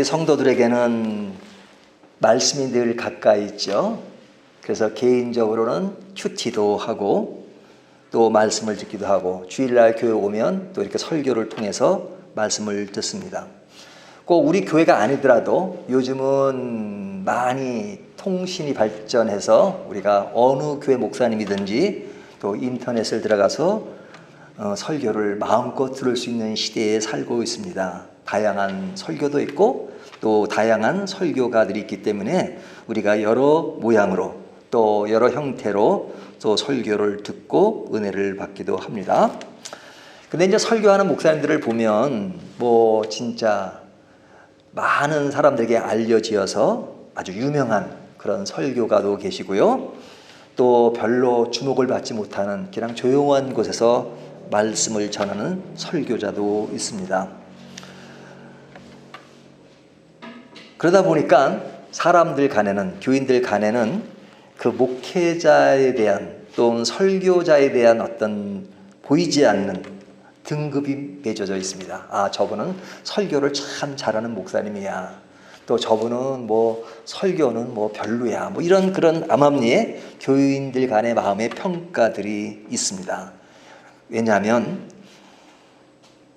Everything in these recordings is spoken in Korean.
우리 성도들에게는 말씀이 늘 가까이 있죠. 그래서 개인적으로는 큐티도 하고 또 말씀을 듣기도 하고 주일날 교회 오면 또 이렇게 설교를 통해서 말씀을 듣습니다. 꼭 우리 교회가 아니더라도 요즘은 많이 통신이 발전해서 우리가 어느 교회 목사님이든지 또 인터넷을 들어가서 설교를 마음껏 들을 수 있는 시대에 살고 있습니다. 다양한 설교도 있고 또 다양한 설교가들이 있기 때문에 우리가 여러 모양으로 또 여러 형태로 또 설교를 듣고 은혜를 받기도 합니다. 근데 이제 설교하는 목사님들을 보면 뭐 진짜 많은 사람들에게 알려지어서 아주 유명한 그런 설교가도 계시고요. 또 별로 주목을 받지 못하는 그냥 조용한 곳에서 말씀을 전하는 설교자도 있습니다. 그러다 보니까 사람들 간에는, 교인들 간에는 그 목회자에 대한 또는 설교자에 대한 어떤 보이지 않는 등급이 맺어져 있습니다. 아, 저분은 설교를 참 잘하는 목사님이야. 또 저분은 뭐 설교는 뭐 별로야. 뭐 이런 그런 암암리에 교인들 간의 마음의 평가들이 있습니다. 왜냐하면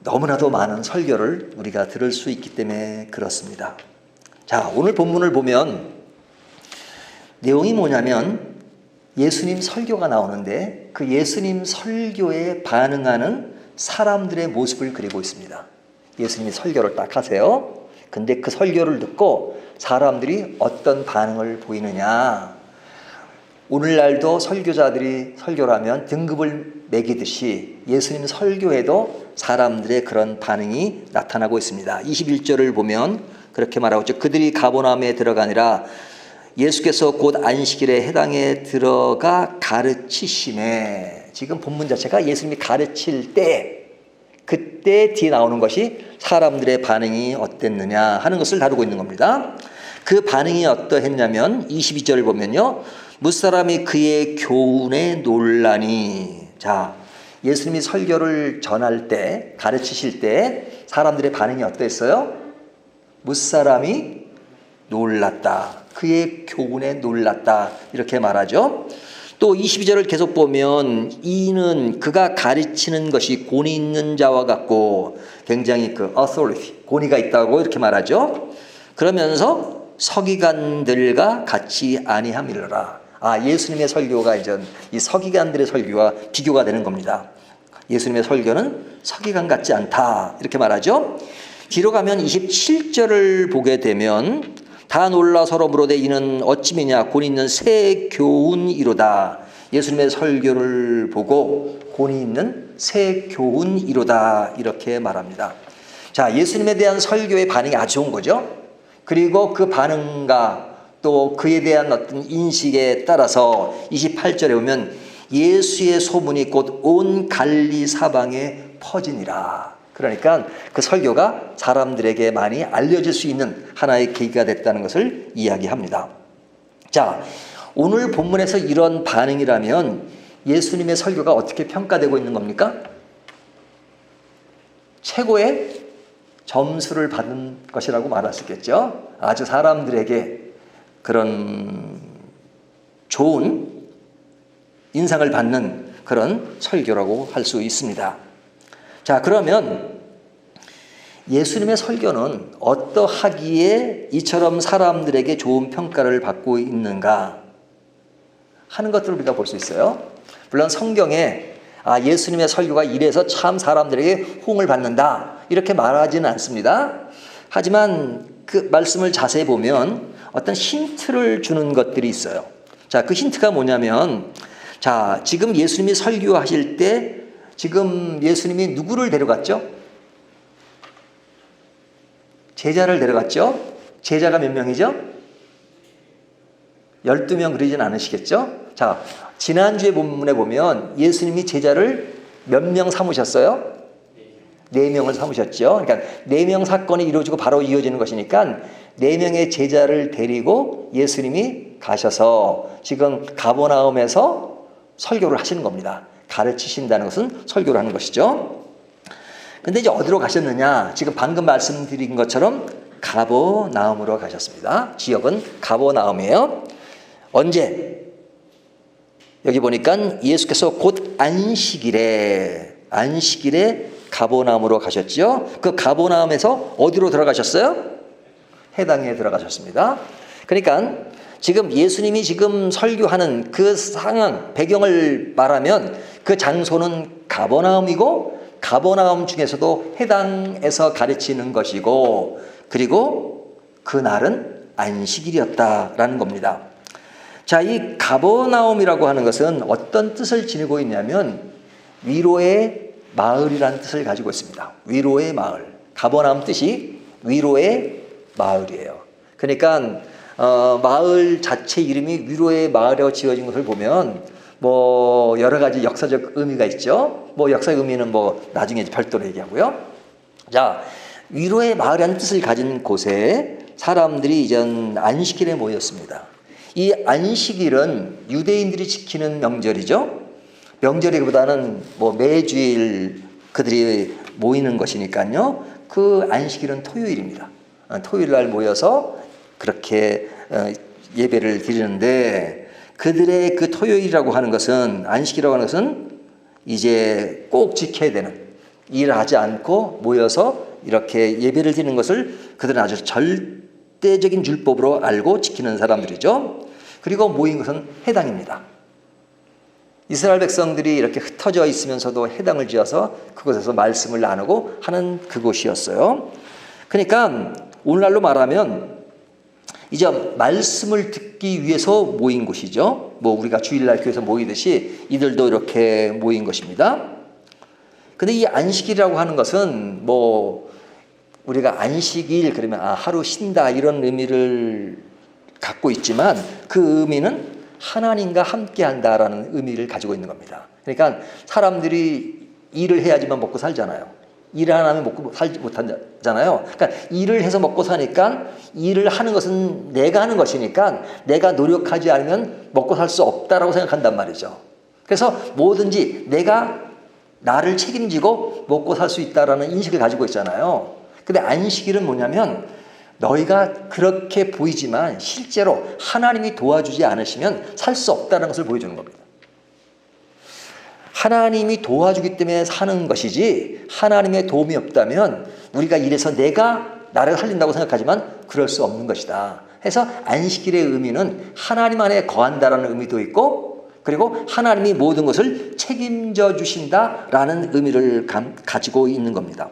너무나도 많은 설교를 우리가 들을 수 있기 때문에 그렇습니다. 자, 오늘 본문을 보면 내용이 뭐냐면 예수님 설교가 나오는데 그 예수님 설교에 반응하는 사람들의 모습을 그리고 있습니다. 예수님이 설교를 딱 하세요. 근데 그 설교를 듣고 사람들이 어떤 반응을 보이느냐. 오늘날도 설교자들이 설교를 하면 등급을 매기듯이 예수님 설교에도 사람들의 그런 반응이 나타나고 있습니다. 21절을 보면 그렇게 말하고 있죠. 그들이 가버나움에 들어가니라. 예수께서 곧 안식일에 해당에 들어가 가르치심에, 지금 본문 자체가 예수님이 가르칠 때, 그때 뒤에 나오는 것이 사람들의 반응이 어땠느냐 하는 것을 다루고 있는 겁니다. 그 반응이 어떠했냐면 22절을 보면요, 무사람이 그의 교훈에 놀라니. 자, 예수님이 설교를 전할 때, 가르치실 때 사람들의 반응이 어땠어요? 무사람이 놀랐다. 그의 교훈에 놀랐다. 이렇게 말하죠. 또 22절을 계속 보면 이는 그가 가르치는 것이 권위 있는 자와 같고, 굉장히 그 authority, 권위가 있다고 이렇게 말하죠. 그러면서 서기관들과 같이 아니함이라. 아, 예수님의 설교가 이제 이 서기관들의 설교와 비교가 되는 겁니다. 예수님의 설교는 서기관 같지 않다. 이렇게 말하죠. 뒤로 가면 27절을 보게 되면 다 놀라 서로 물어대 이는 어찌미냐 권위 있는 새 교훈이로다. 예수님의 설교를 보고 권위 있는 새 교훈이로다 이렇게 말합니다. 자, 예수님에 대한 설교의 반응이 아주 좋은 거죠. 그리고 그 반응과 또 그에 대한 어떤 인식에 따라서 28절에 보면 예수의 소문이 곧 온 갈리 사방에 퍼지니라. 그러니까 그 설교가 사람들에게 많이 알려질 수 있는 하나의 계기가 됐다는 것을 이야기합니다. 자, 오늘 본문에서 이런 반응이라면 예수님의 설교가 어떻게 평가되고 있는 겁니까? 최고의 점수를 받은 것이라고 말할 수 있겠죠. 아주 사람들에게 그런 좋은 인상을 받는 그런 설교라고 할 수 있습니다. 자, 그러면 예수님의 설교는 어떠하기에 이처럼 사람들에게 좋은 평가를 받고 있는가 하는 것들을 우리가 볼 수 있어요. 물론 성경에 예수님의 설교가 이래서 참 사람들에게 호응을 받는다 이렇게 말하지는 않습니다. 하지만 그 말씀을 자세히 보면 어떤 힌트를 주는 것들이 있어요. 자, 그 힌트가 뭐냐면, 자, 지금 예수님이 설교하실 때 지금 예수님이 누구를 데려갔죠? 제자를 데려갔죠? 제자가 몇 명이죠? 12명 그러진 않으시겠죠? 자, 지난주에 본문에 보면 예수님이 제자를 몇 명 삼으셨어요? 4명을 삼으셨죠. 그러니까 4명 사건이 이루어지고 바로 이어지는 것이니까 4명의 제자를 데리고 예수님이 가셔서 지금 가버나움에서 설교를 하시는 겁니다. 가르치신다는 것은 설교를 하는 것이죠. 근데 이제 어디로 가셨느냐? 지금 방금 말씀드린 것처럼 가버나움으로 가셨습니다. 지역은 가버나움이에요. 언제? 여기 보니까 예수께서 곧 안식일에 가버나움으로 가셨죠. 그 가버나움에서 어디로 들어가셨어요? 회당에 들어가셨습니다. 그러니까 지금 예수님이 지금 설교하는 그 상황, 배경을 말하면 그 장소는 가버나움이고, 가버나움 중에서도 회당에서 가르치는 것이고, 그리고 그날은 안식일이었다라는 겁니다. 자, 이 가버나움이라고 하는 것은 어떤 뜻을 지니고 있냐면 위로의 마을이라는 뜻을 가지고 있습니다. 위로의 마을. 가버나움 뜻이 위로의 마을이에요. 그러니까 마을 자체 이름이 위로의 마을이라고 지어진 것을 보면 뭐 여러 가지 역사적 의미가 있죠. 뭐 역사의 의미는 뭐 나중에 별도로 얘기하고요. 자, 위로의 마을이라는 뜻을 가진 곳에 사람들이 이전 안식일에 모였습니다. 이 안식일은 유대인들이 지키는 명절이죠. 명절이보다는 뭐 매주일 그들이 모이는 것이니까요. 그 안식일은 토요일입니다. 토요일 날 모여서 그렇게 예배를 드리는데, 그들의 그 토요일이라고 하는 것은, 안식이라고 하는 것은 이제 꼭 지켜야 되는, 일하지 않고 모여서 이렇게 예배를 드리는 것을 그들은 아주 절대적인 율법으로 알고 지키는 사람들이죠. 그리고 모인 것은 회당입니다. 이스라엘 백성들이 이렇게 흩어져 있으면서도 회당을 지어서 그곳에서 말씀을 나누고 하는 그곳이었어요. 그러니까 오늘날로 말하면 이제 말씀을 듣기 위해서 모인 곳이죠. 뭐 우리가 주일날 교회에서 모이듯이 이들도 이렇게 모인 것입니다. 근데 이 안식일이라고 하는 것은 뭐 우리가 안식일 그러면 하루 쉰다 이런 의미를 갖고 있지만, 그 의미는 하나님과 함께 한다라는 의미를 가지고 있는 겁니다. 그러니까 사람들이 일을 해야지만 먹고 살잖아요. 일 안 하면 먹고 살지 못하잖아요. 그러니까 일을 해서 먹고 사니까, 일을 하는 것은 내가 하는 것이니까 내가 노력하지 않으면 먹고 살 수 없다라고 생각한단 말이죠. 그래서 뭐든지 내가 나를 책임지고 먹고 살 수 있다라는 인식을 가지고 있잖아요. 근데 안식일은 뭐냐면 너희가 그렇게 보이지만 실제로 하나님이 도와주지 않으시면 살 수 없다는 것을 보여주는 겁니다. 하나님이 도와주기 때문에 사는 것이지, 하나님의 도움이 없다면 우리가 이래서 내가 나를 살린다고 생각하지만 그럴 수 없는 것이다. 해서 안식일의 의미는 하나님 안에 거한다라는 의미도 있고, 그리고 하나님이 모든 것을 책임져 주신다라는 의미를 가지고 있는 겁니다.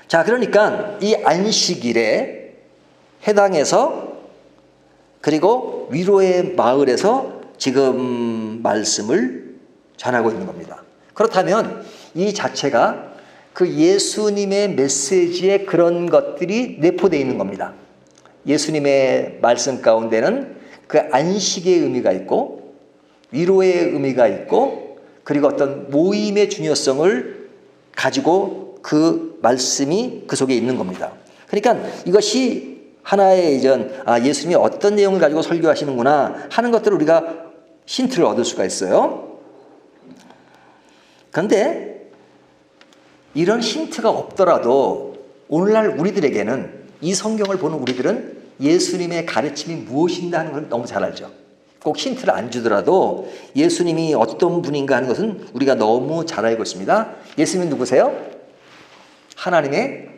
자, 그러니까 이 안식일에 회당에서 그리고 위로의 마을에서 지금 말씀을 전하고 있는 겁니다. 그렇다면 이 자체가 그 예수님의 메시지에 그런 것들이 내포되어 있는 겁니다. 예수님의 말씀 가운데는 그 안식의 의미가 있고, 위로의 의미가 있고, 그리고 어떤 모임의 중요성을 가지고 그 말씀이 그 속에 있는 겁니다. 그러니까 이것이 하나의 예수님이 어떤 내용을 가지고 설교하시는구나 하는 것들을 우리가 힌트를 얻을 수가 있어요. 그런데 이런 힌트가 없더라도 오늘날 우리들에게는, 이 성경을 보는 우리들은 예수님의 가르침이 무엇인가 하는 걸 너무 잘 알죠. 꼭 힌트를 안 주더라도 예수님이 어떤 분인가 하는 것은 우리가 너무 잘 알고 있습니다. 예수님은 누구세요? 하나님의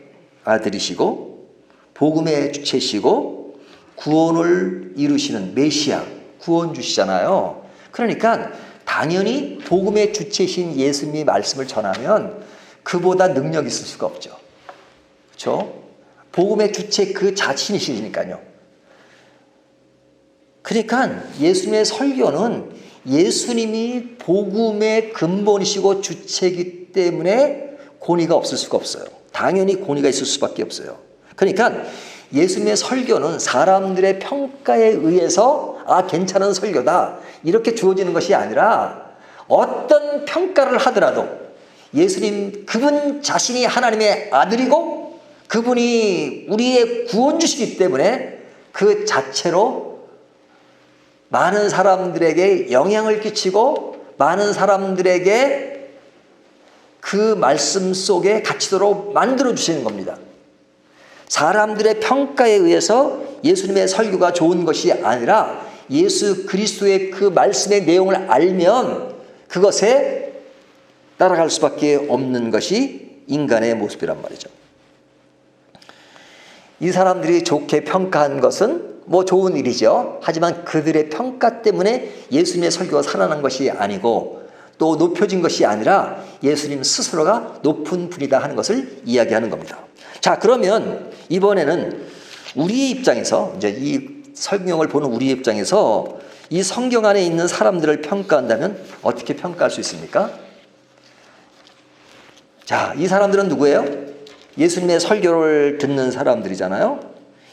아들이시고 복음의 주체시고 구원을 이루시는 메시아, 구원주시잖아요. 그러니까 당연히 복음의 주체신 예수님의 말씀을 전하면 그보다 능력이 있을 수가 없죠. 그렇죠? 복음의 주체 그 자신이시니까요. 그러니까 예수님의 설교는 예수님이 복음의 근본이시고 주체이기 때문에 권위가 없을 수가 없어요. 당연히 권위가 있을 수밖에 없어요. 그러니까 예수님의 설교는 사람들의 평가에 의해서 괜찮은 설교다 이렇게 주어지는 것이 아니라, 어떤 평가를 하더라도 예수님 그분 자신이 하나님의 아들이고 그분이 우리의 구원주시기 때문에 그 자체로 많은 사람들에게 영향을 끼치고 많은 사람들에게 그 말씀 속에 갇히도록 만들어 주시는 겁니다. 사람들의 평가에 의해서 예수님의 설교가 좋은 것이 아니라 예수 그리스도의 그 말씀의 내용을 알면 그것에 따라갈 수밖에 없는 것이 인간의 모습이란 말이죠. 이 사람들이 좋게 평가한 것은 뭐 좋은 일이죠. 하지만 그들의 평가 때문에 예수님의 설교가 살아난 것이 아니고 또 높여진 것이 아니라 예수님 스스로가 높은 분이다 하는 것을 이야기하는 겁니다. 자, 그러면 이번에는 우리의 입장에서, 이제 이 성경을 보는 우리의 입장에서 이 성경 안에 있는 사람들을 평가한다면 어떻게 평가할 수 있습니까? 자, 이 사람들은 누구예요? 예수님의 설교를 듣는 사람들이잖아요.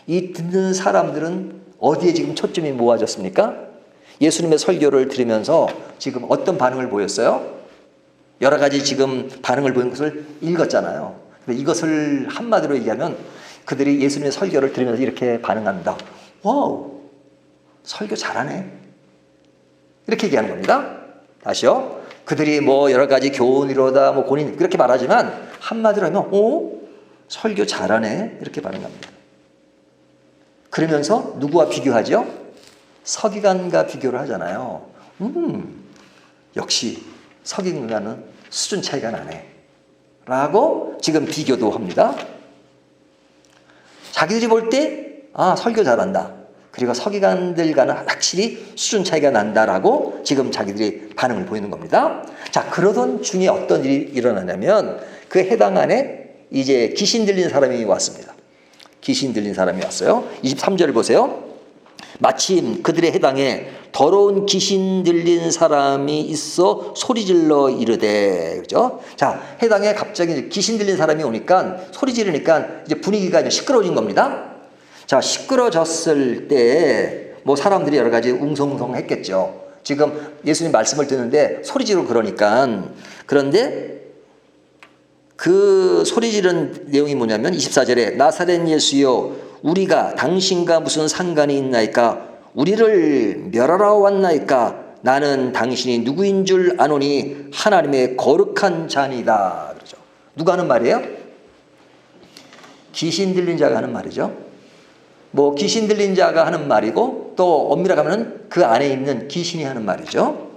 이 듣는 사람들은 어디에 지금 초점이 모아졌습니까? 예수님의 설교를 들으면서 지금 어떤 반응을 보였어요? 여러 가지 지금 반응을 보인 것을 읽었잖아요. 근데 이것을 한마디로 얘기하면 그들이 예수님의 설교를 들으면서 이렇게 반응한다. 와우, 설교 잘하네. 이렇게 얘기하는 겁니다. 다시요. 그들이 뭐 여러 가지 교훈이로다, 뭐 고닌 그렇게 말하지만 한마디로 하면 오, 설교 잘하네. 이렇게 반응합니다. 그러면서 누구와 비교하죠? 서기관과 비교를 하잖아요. 역시 서기관과는 수준 차이가 나네. 라고 지금 비교도 합니다. 자기들이 볼 때, 아, 설교 잘한다. 그리고 서기관들과는 확실히 수준 차이가 난다라고 지금 자기들이 반응을 보이는 겁니다. 자, 그러던 중에 어떤 일이 일어나냐면 그 해당 안에 이제 귀신 들린 사람이 왔습니다. 귀신 들린 사람이 왔어요. 23절을 보세요. 마침 그들의 해당에 더러운 귀신 들린 사람이 있어 소리질러 이르되, 그죠? 자, 해당에 갑자기 귀신 들린 사람이 오니까 소리 지르니까 이제 분위기가 이제 시끄러워진 겁니다. 자, 시끄러졌을 때 뭐 사람들이 여러 가지 웅성웅성 했겠죠. 지금 예수님 말씀을 듣는데 소리 지르고 그러니까. 그런데 그 소리 지른 내용이 뭐냐면 24절에 나사렛 예수여 우리가 당신과 무슨 상관이 있나이까? 우리를 멸하러 왔나이까? 나는 당신이 누구인 줄 아노니 하나님의 거룩한 자니다. 그러죠. 누가 하는 말이에요? 귀신 들린 자가 하는 말이죠. 뭐 귀신 들린 자가 하는 말이고 또 엄밀하게 하면 그 안에 있는 귀신이 하는 말이죠.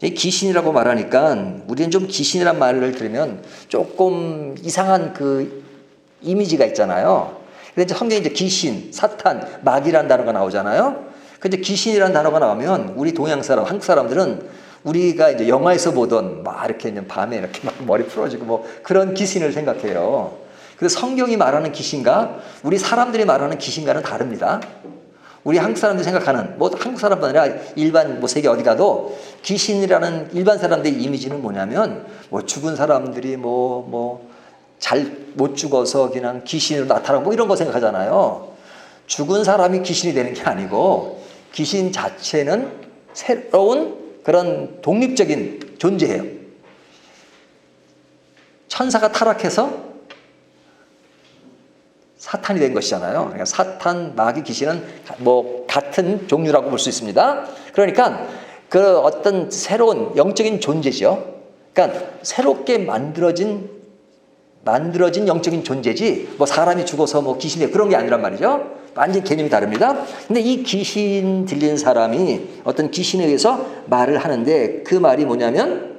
귀신이라고 말하니까 우리는 좀 귀신이란 말을 들으면 조금 이상한 그 이미지가 있잖아요. 근데 성경에 이제 귀신, 사탄, 마귀라는 단어가 나오잖아요. 근데 귀신이라는 단어가 나오면 우리 동양 사람, 한국 사람들은 우리가 이제 영화에서 보던 막 이렇게 밤에 이렇게 막 머리 풀어지고 뭐 그런 귀신을 생각해요. 그래서 성경이 말하는 귀신과 우리 사람들이 말하는 귀신과는 다릅니다. 우리 한국 사람들이 생각하는, 뭐 한국 사람뿐 아니라 일반 뭐 세계 어디 가도 귀신이라는 일반 사람들의 이미지는 뭐냐면 뭐 죽은 사람들이 잘 못 죽어서 그냥 귀신으로 나타나고 뭐 이런 거 생각하잖아요. 죽은 사람이 귀신이 되는 게 아니고 귀신 자체는 새로운 그런 독립적인 존재예요. 천사가 타락해서 사탄이 된 것이잖아요. 그러니까 사탄, 마귀, 귀신은 뭐 같은 종류라고 볼 수 있습니다. 그러니까 그 어떤 새로운 영적인 존재죠. 그러니까 새롭게 만들어진 영적인 존재지 뭐 사람이 죽어서 뭐 귀신이 그런 게 아니란 말이죠. 완전히 개념이 다릅니다. 근데 이 귀신 들린 사람이 어떤 귀신에 의해서 말을 하는데 그 말이 뭐냐면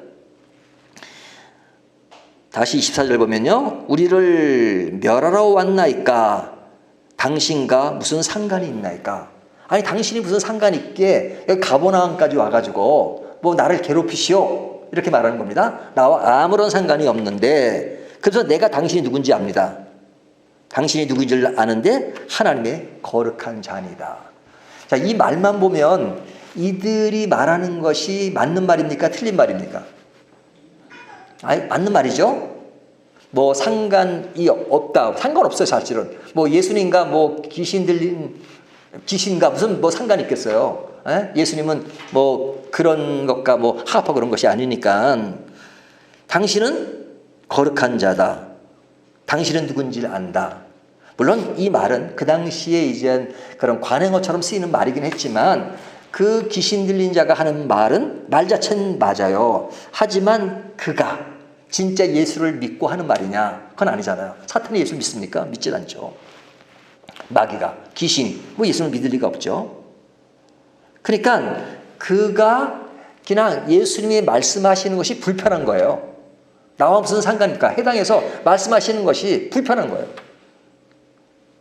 다시 24절 보면요. 우리를 멸하러 왔나이까? 당신과 무슨 상관이 있나이까? 아니 당신이 무슨 상관이 있게 여기 가버나움까지 와가지고 뭐 나를 괴롭히시오 이렇게 말하는 겁니다. 나와 아무런 상관이 없는데 그래서 내가 당신이 누군지 압니다. 당신이 누구인 줄 아는데 하나님의 거룩한 자니다. 자, 이 말만 보면 이들이 말하는 것이 맞는 말입니까? 틀린 말입니까? 아니, 맞는 말이죠. 뭐 상관이 없다. 상관없어요, 사실은. 뭐 예수님과 뭐 귀신 들린 귀신과 무슨 뭐 상관이 있겠어요. 예수님은 뭐 그런 것과 뭐 합하고 그런 것이 아니니까. 당신은 거룩한 자다. 당신은 누군지를 안다. 물론 이 말은 그 당시에 이제 그런 관행어처럼 쓰이는 말이긴 했지만 그 귀신 들린 자가 하는 말은 말 자체는 맞아요. 하지만 그가 진짜 예수를 믿고 하는 말이냐? 그건 아니잖아요. 사탄이 예수 믿습니까? 믿질 않죠. 마귀가, 귀신이 뭐 예수님을 믿을 리가 없죠. 그러니까 그가 그냥 예수님이 말씀하시는 것이 불편한 거예요. 나와 무슨 상관입니까? 해당해서 말씀하시는 것이 불편한 거예요.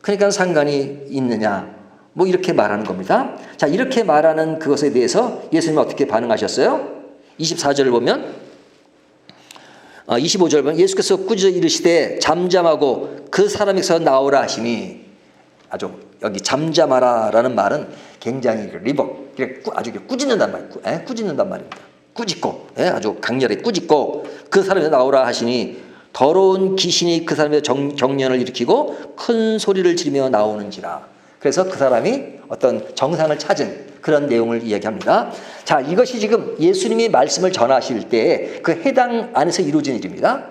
그러니까 상관이 있느냐? 뭐 이렇게 말하는 겁니다. 자, 이렇게 말하는 그것에 대해서 예수님은 어떻게 반응하셨어요? 24절을 보면 25절 보면 예수께서 꾸짖어 이르시되 잠잠하고 그 사람에게서 나오라 하시니, 아주 여기 잠잠하라라는 말은 굉장히 아주 꾸짖는단 말이에요. 꾸짖는단 말입니다. 꾸짖고, 아주 강렬히 꾸짖고 그 사람에서 나오라 하시니 더러운 귀신이 그 사람의 경련을 일으키고 큰 소리를 지르며 나오는지라. 그래서 그 사람이 어떤 정상을 찾은 그런 내용을 이야기합니다. 자, 이것이 지금 예수님이 말씀을 전하실 때 그 해당 안에서 이루어진 일입니다.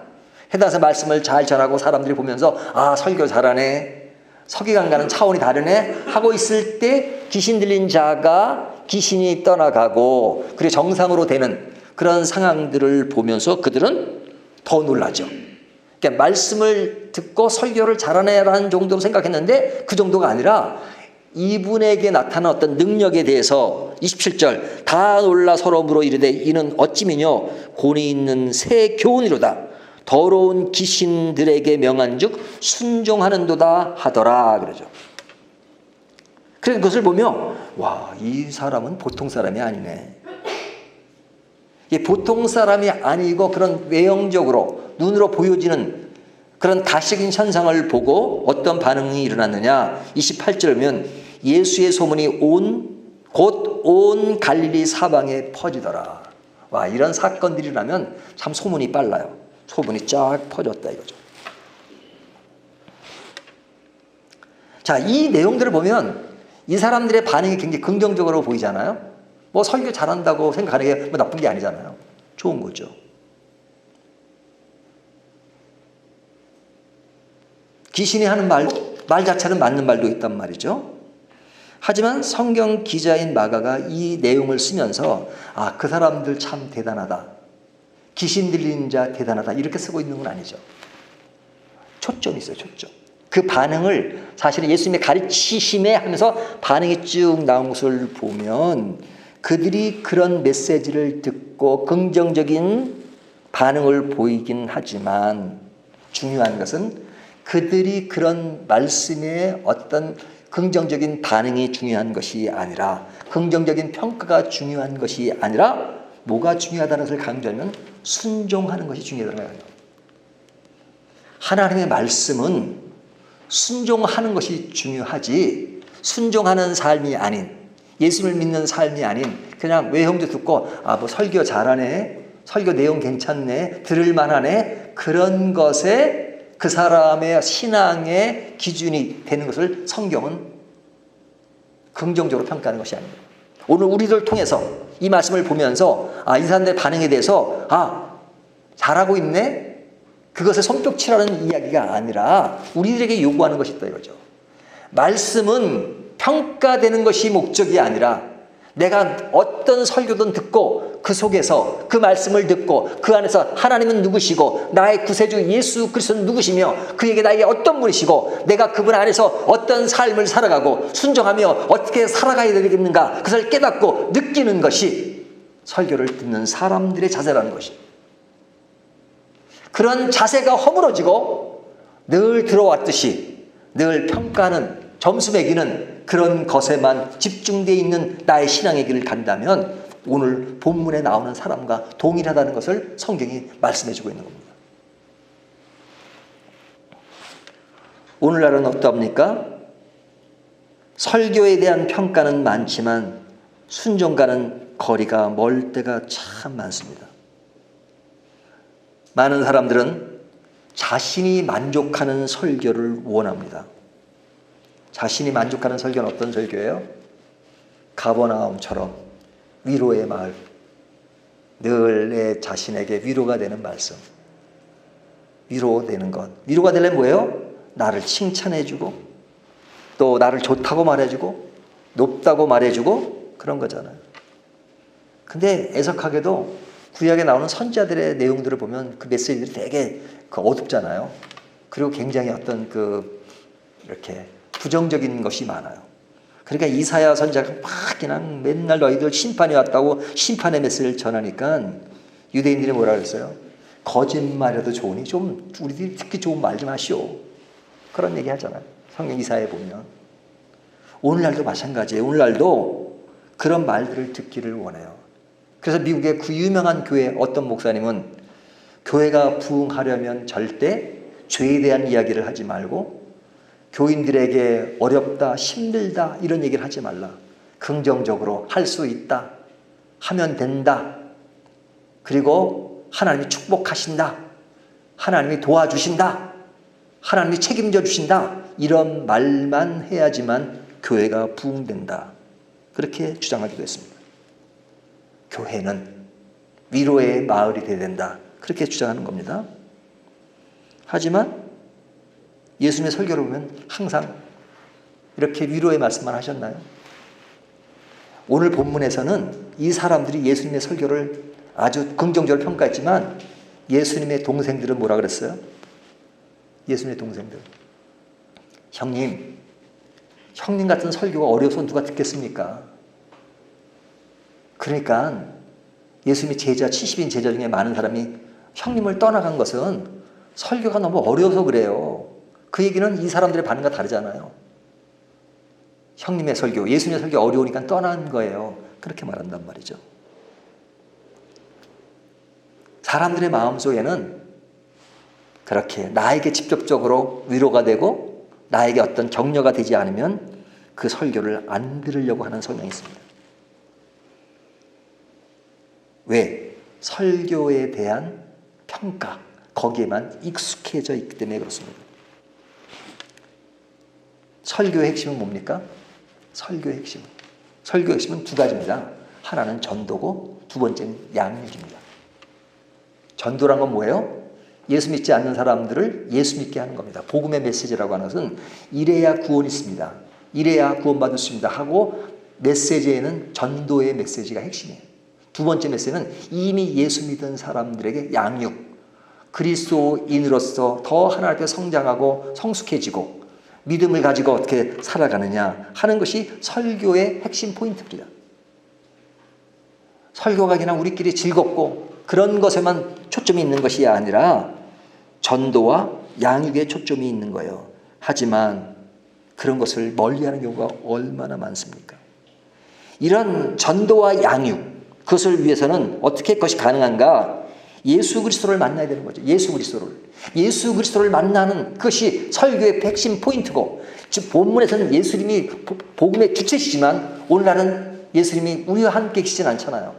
해당에서 말씀을 잘 전하고 사람들이 보면서 아, 설교 잘하네, 서기관과는 차원이 다르네 하고 있을 때 귀신 들린 자가 귀신이 떠나가고 그리고 정상으로 되는 그런 상황들을 보면서 그들은 더 놀라죠. 그러니까 말씀을 듣고 설교를 잘하네라는 정도로 생각했는데 그 정도가 아니라 이분에게 나타난 어떤 능력에 대해서 27절 다 놀라 서로 물어 이르되 이는 어찌미뇨 권위 있는 새 교훈이로다. 더러운 귀신들에게 명한즉 순종하는도다 하더라 그러죠. 그래서 그것을 보며 와, 이 사람은 보통 사람이 아니네. 이게 보통 사람이 아니고 그런 외형적으로 눈으로 보여지는 그런 가시적인 현상을 보고 어떤 반응이 일어났느냐. 28절이면 예수의 소문이 곧 온 갈릴리 사방에 퍼지더라. 와, 이런 사건들이 일어나면 참 소문이 빨라요. 소문이 쫙 퍼졌다 이거죠. 자, 이 내용들을 보면 이 사람들의 반응이 굉장히 긍정적으로 보이잖아요. 뭐 설교 잘한다고 생각하는 게 뭐 나쁜 게 아니잖아요. 좋은 거죠. 귀신이 하는 말 자체는 맞는 말도 있단 말이죠. 하지만 성경 기자인 마가가 이 내용을 쓰면서 아, 그 사람들 참 대단하다, 귀신 들린 자 대단하다 이렇게 쓰고 있는 건 아니죠. 초점이 있어요. 초점. 그 반응을 사실은 예수님의 가르치심에 하면서 반응이 쭉 나온 것을 보면 그들이 그런 메시지를 듣고 긍정적인 반응을 보이긴 하지만 중요한 것은 그들이 그런 말씀에 어떤 긍정적인 반응이 중요한 것이 아니라, 긍정적인 평가가 중요한 것이 아니라 뭐가 중요하다는 것을 강조하면 순종하는 것이 중요하다는 거예요. 하나님의 말씀은 순종하는 것이 중요하지, 순종하는 삶이 아닌, 예수를 믿는 삶이 아닌 그냥 외형도 듣고 아, 뭐 설교 잘하네, 설교 내용 괜찮네, 들을만하네, 그런 것에 그 사람의 신앙의 기준이 되는 것을 성경은 긍정적으로 평가하는 것이 아닙니다. 오늘 우리들 통해서 이 말씀을 보면서 아, 이 사람들의 반응에 대해서 아, 잘하고 있네, 그것에 손뼉치라는 이야기가 아니라 우리들에게 요구하는 것이 있다 이거죠. 말씀은 평가되는 것이 목적이 아니라 내가 어떤 설교든 듣고 그 속에서 그 말씀을 듣고 그 안에서 하나님은 누구시고 나의 구세주 예수 그리스도는 누구시며 그에게 나에게 어떤 분이시고 내가 그분 안에서 어떤 삶을 살아가고 순종하며 어떻게 살아가야 되겠는가, 그것을 깨닫고 느끼는 것이 설교를 듣는 사람들의 자세라는 것이. 그런 자세가 허물어지고 늘 들어왔듯이 늘 평가하는, 점수 매기는 그런 것에만 집중되어 있는 나의 신앙의 길을 간다면 오늘 본문에 나오는 사람과 동일하다는 것을 성경이 말씀해주고 있는 겁니다. 오늘날은 어떻습니까? 설교에 대한 평가는 많지만 순종과는 거리가 멀 때가 참 많습니다. 많은 사람들은 자신이 만족하는 설교를 원합니다. 자신이 만족하는 설교는 어떤 설교예요? 가버나움처럼 위로의 말, 늘 내 자신에게 위로가 되는 말씀, 위로되는 것. 위로가 되려면 뭐예요? 나를 칭찬해주고 또 나를 좋다고 말해주고 높다고 말해주고 그런 거잖아요. 근데 애석하게도 구약에 나오는 선지자들의 내용들을 보면 그 메시지들이 되게 어둡잖아요. 그리고 굉장히 어떤 이렇게 부정적인 것이 많아요. 그러니까 이사야 선지자가 막 그냥 맨날 너희들 심판이 왔다고 심판의 메시지를 전하니까 유대인들이 뭐라 그랬어요? 거짓말해도 좋으니 좀 우리들이 듣기 좋은 말 좀 하시오. 그런 얘기 하잖아요. 성경 이사야에 보면. 오늘날도 마찬가지예요. 오늘날도 그런 말들을 듣기를 원해요. 그래서 미국의 그 유명한 교회 어떤 목사님은 교회가 부흥하려면 절대 죄에 대한 이야기를 하지 말고 교인들에게 어렵다, 힘들다 이런 얘기를 하지 말라. 긍정적으로 할 수 있다, 하면 된다. 그리고 하나님이 축복하신다, 하나님이 도와주신다, 하나님이 책임져 주신다. 이런 말만 해야지만 교회가 부흥된다. 그렇게 주장하기도 했습니다. 교회는 위로의 마을이 되어야 된다. 그렇게 주장하는 겁니다. 하지만 예수님의 설교를 보면 항상 이렇게 위로의 말씀만 하셨나요? 오늘 본문에서는 이 사람들이 예수님의 설교를 아주 긍정적으로 평가했지만 예수님의 동생들은 뭐라 그랬어요? 예수님의 동생들. 형님 같은 설교가 어려워서 누가 듣겠습니까? 그러니까 예수님의 제자, 70인 제자 중에 많은 사람이 형님을 떠나간 것은 설교가 너무 어려워서 그래요. 그 얘기는 이 사람들의 반응과 다르잖아요. 형님의 설교, 예수님의 설교 어려우니까 떠난 거예요. 그렇게 말한단 말이죠. 사람들의 마음속에는 그렇게 나에게 직접적으로 위로가 되고 나에게 어떤 격려가 되지 않으면 그 설교를 안 들으려고 하는 성향이 있습니다. 왜? 설교에 대한 평가, 거기에만 익숙해져 있기 때문에 그렇습니다. 설교의 핵심은 뭡니까? 설교의 핵심은 두 가지입니다. 하나는 전도고 두 번째는 양육입니다. 전도란 건 뭐예요? 예수 믿지 않는 사람들을 예수 믿게 하는 겁니다. 복음의 메시지라고 하는 것은 이래야 구원이 있습니다, 이래야 구원받을 수 있습니다 하고 메시지에는 전도의 메시지가 핵심이에요. 두 번째 메시지는 이미 예수 믿은 사람들에게 양육, 그리스도인으로서 더 하나님께 성장하고 성숙해지고 믿음을 가지고 어떻게 살아가느냐 하는 것이 설교의 핵심 포인트입니다. 설교가 그냥 우리끼리 즐겁고 그런 것에만 초점이 있는 것이 아니라 전도와 양육에 초점이 있는 거예요. 하지만 그런 것을 멀리하는 경우가 얼마나 많습니까? 이런 전도와 양육, 그것을 위해서는 어떻게 그것이 가능한가? 예수 그리스도를 만나야 되는 거죠. 예수 그리스도를 만나는 그것이 설교의 핵심 포인트고, 즉 본문에서는 예수님이 복음의 주체시지만 오늘날은 예수님이 우리와 함께 계시진 않잖아요.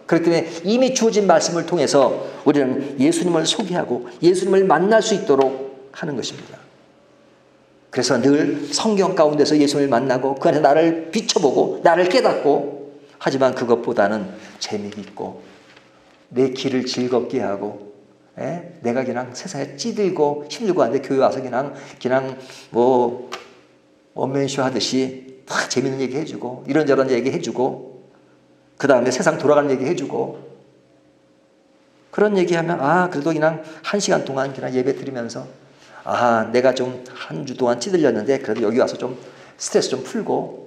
그렇기 때문에 이미 주어진 말씀을 통해서 우리는 예수님을 소개하고 예수님을 만날 수 있도록 하는 것입니다. 그래서 늘 성경 가운데서 예수님을 만나고 그 안에서 나를 비춰보고 나를 깨닫고, 하지만 그것보다는 재미있고 내 길을 즐겁게 하고, 내가 그냥 세상에 찌들고 힘들고 하는데 교회 와서 그냥 뭐 원맨쇼 하듯이 다 재밌는 얘기 해주고 이런저런 얘기 해주고 그 다음에 세상 돌아가는 얘기 해주고 그런 얘기하면 그래도 그냥 1시간 동안 그냥 예배 드리면서 내가 좀 한 주 동안 찌들렸는데 그래도 여기 와서 좀 스트레스 좀 풀고,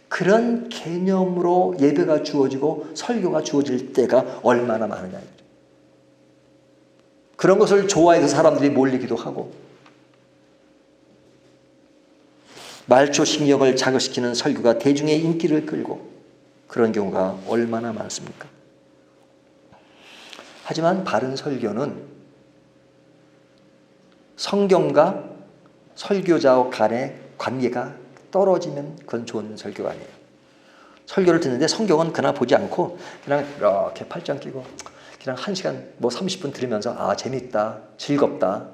그런 개념으로 예배가 주어지고 설교가 주어질 때가 얼마나 많으냐. 그런 것을 좋아해서 사람들이 몰리기도 하고, 말초신경을 자극시키는 설교가 대중의 인기를 끌고 그런 경우가 얼마나 많습니까? 하지만 바른 설교는 성경과 설교자 간의 관계가 떨어지면 그건 좋은 설교가 아니에요. 설교를 듣는데 성경은 그나 보지 않고 그냥 이렇게 팔짱 끼고 그냥 1시간 뭐 30분 들으면서 재밌다, 즐겁다,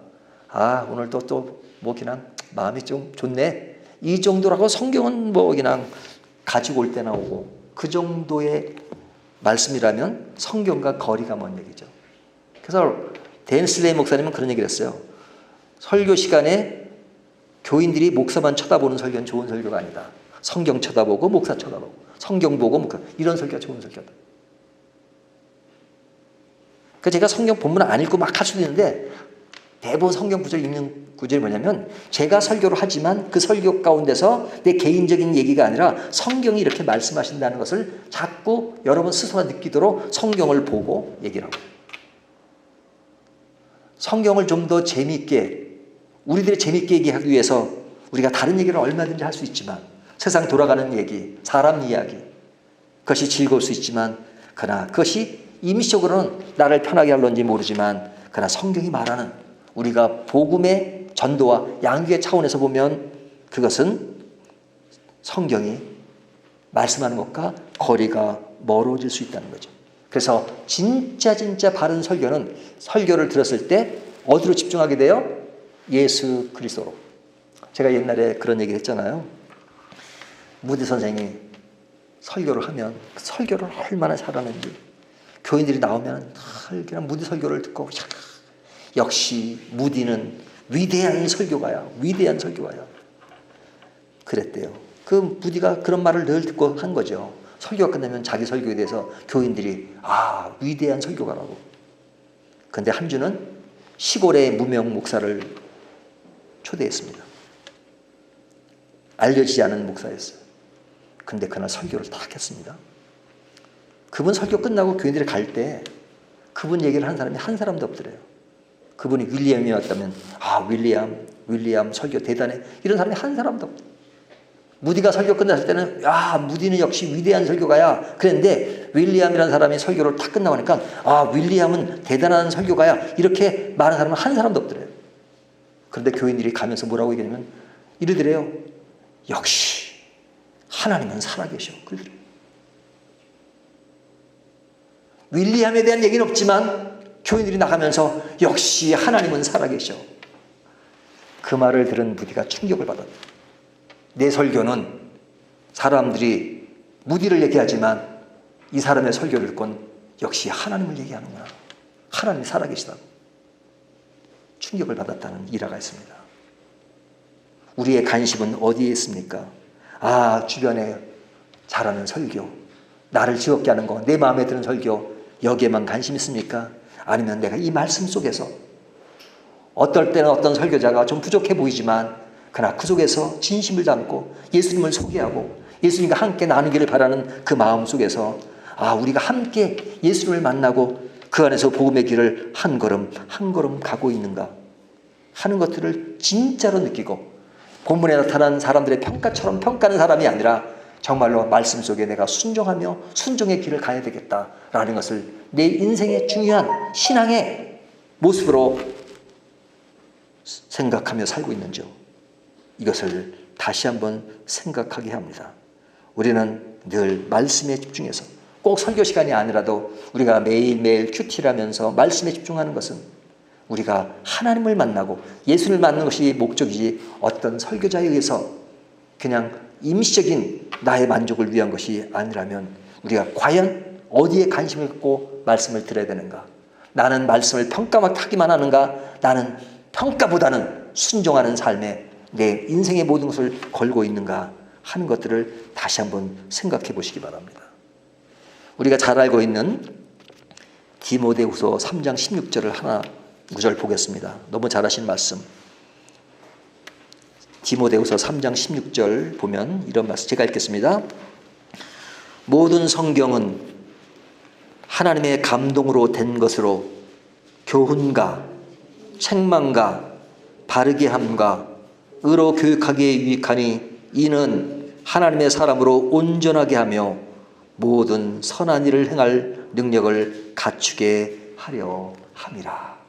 오늘 또 뭐 그냥 마음이 좀 좋네, 이 정도라고 성경은 뭐 그냥 가지고 올 때나 오고, 그 정도의 말씀이라면 성경과 거리가 먼 얘기죠. 그래서 댄 슬레이 목사님은 그런 얘기를 했어요. 설교 시간에 교인들이 목사만 쳐다보는 설교는 좋은 설교가 아니다. 성경 쳐다보고 목사 쳐다보고 성경 보고 목사, 이런 설교가 좋은 설교다. 그러니까 제가 성경 본문 안 읽고 막 할 수도 있는데 대부분 성경 구절 읽는 구절이 뭐냐면 제가 설교를 하지만 그 설교 가운데서 내 개인적인 얘기가 아니라 성경이 이렇게 말씀하신다는 것을 자꾸 여러분 스스로가 느끼도록 성경을 보고 얘기를 하고, 성경을 좀 더 재미있게, 우리들이 재미있게 얘기하기 위해서 우리가 다른 얘기를 얼마든지 할 수 있지만, 세상 돌아가는 얘기, 사람 이야기, 그것이 즐거울 수 있지만, 그러나 그것이 임시적으로는 나를 편하게 할런지 모르지만, 그러나 성경이 말하는 우리가 복음의 전도와 양육의 차원에서 보면 그것은 성경이 말씀하는 것과 거리가 멀어질 수 있다는 거죠. 그래서 진짜 바른 설교는 설교를 들었을 때 어디로 집중하게 돼요? 예수 그리스도로. 제가 옛날에 그런 얘기를 했잖아요. 무디 선생이 설교를 하면 그 설교를 얼마나 잘하는지, 교인들이 나오면 그냥 무디 설교를 듣고 역시 무디는 위대한 설교가야, 위대한 설교가야 그랬대요. 그 무디가 그런 말을 늘 듣고 한 거죠. 설교가 끝나면 자기 설교에 대해서 교인들이 위대한 설교가라고. 근데 한 주는 시골의 무명 목사를 초대했습니다. 알려지지 않은 목사였어요. 근데 그날 설교를 딱 했습니다. 그분 설교 끝나고 교인들이 갈 때 그분 얘기를 하는 사람이 한 사람도 없더래요. 그분이 윌리엄이었다면 윌리엄 설교 대단해, 이런 사람이 한 사람도 없더래요. 무디가 설교 끝났을 때는 무디는 역시 위대한 설교가야 그랬는데, 윌리엄이라는 사람이 설교를 딱 끝나고 나니까 윌리엄은 대단한 설교가야 이렇게 말하는 사람은 한 사람도 없더래요. 그런데 교인들이 가면서 뭐라고 얘기하냐면 이러더래요. 역시 하나님은 살아계셔. 그러더래요. 윌리엄에 대한 얘기는 없지만 교인들이 나가면서 역시 하나님은 살아계셔. 그 말을 들은 무디가 충격을 받았다. 내 설교는 사람들이 무디를 얘기하지만 이 사람의 설교를 듣곤 역시 하나님을 얘기하는구나, 하나님이 살아계시다고 충격을 받았다는 일화가 있습니다. 우리의 관심은 어디에 있습니까? 주변에 잘하는 설교, 나를 즐겁게 하는 거, 내 마음에 드는 설교, 여기에만 관심 있습니까? 아니면 내가 이 말씀 속에서 어떨 때는 어떤 설교자가 좀 부족해 보이지만 그러나 그 속에서 진심을 담고 예수님을 소개하고 예수님과 함께 나누기를 바라는 그 마음 속에서 우리가 함께 예수님을 만나고 그 안에서 복음의 길을 한 걸음 한 걸음 가고 있는가 하는 것들을 진짜로 느끼고, 본문에 나타난 사람들의 평가처럼 평가하는 사람이 아니라 정말로 말씀 속에 내가 순종하며 순종의 길을 가야 되겠다라는 것을 내 인생의 중요한 신앙의 모습으로 생각하며 살고 있는지요, 이것을 다시 한번 생각하게 합니다. 우리는 늘 말씀에 집중해서, 꼭 설교 시간이 아니라도 우리가 매일매일 큐티를 하면서 말씀에 집중하는 것은 우리가 하나님을 만나고 예수를 만나는 것이 목적이지 어떤 설교자에 의해서 그냥 임시적인 나의 만족을 위한 것이 아니라면 우리가 과연 어디에 관심을 갖고 말씀을 들어야 되는가? 나는 말씀을 평가하기만 하는가? 나는 평가보다는 순종하는 삶에 내 인생의 모든 것을 걸고 있는가 하는 것들을 다시 한번 생각해 보시기 바랍니다. 우리가 잘 알고 있는 디모데후서 3장 16절을 하나 구절 보겠습니다. 너무 잘 하신 말씀. 디모데후서 3장 16절 보면 이런 말씀, 제가 읽겠습니다. 모든 성경은 하나님의 감동으로 된 것으로 교훈과 책망과 바르게 함과 의로 교육하기에 유익하니 이는 하나님의 사람으로 온전하게 하며 모든 선한 일을 행할 능력을 갖추게 하려 함이라.